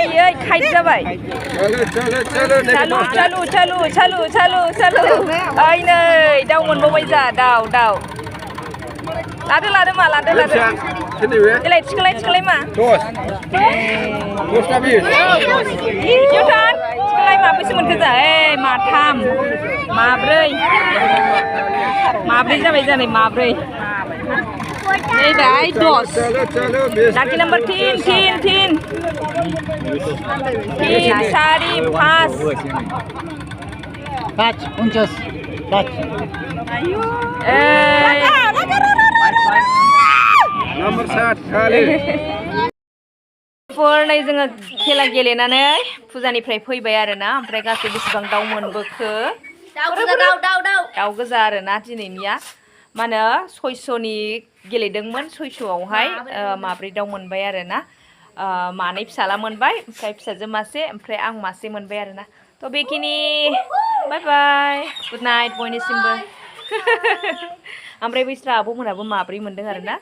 आयै खाइट जाबाय चालु ओइ नै दाउ मोनबावबाय जा दाउ लादो मा लादो देलाय थिखोलाय मा थिखोलाय माबैसो मोनखो जा माथाम माब्रै जाबाय जानाय माब्रै नैबाय 10 लाकी नम्बर 3 4 5 nomor 7 kali नै जोङो खेला गेलेनानै फुजानिफ्राय फैबाय आरोना ओमफ्राय गासै बेसेबां दाउ मोनबोखो दाउ गोजा आरोना दिनैनिया मा होनो 600नि गेलेदोंमोन 600आवहाय माब्रै दाउ मोनबाय आरोना मानै फिसाला मोनबाय ओमफ्राय फिसाजो मासे ओमफ्राय आं मासे मोनबाय आरोना थ' बेखिनि बाय गुड नाइट बयनिसिमबो ओमफ्राय बैस्रा आब'मोनाबो माब्रै मोनदों आरोना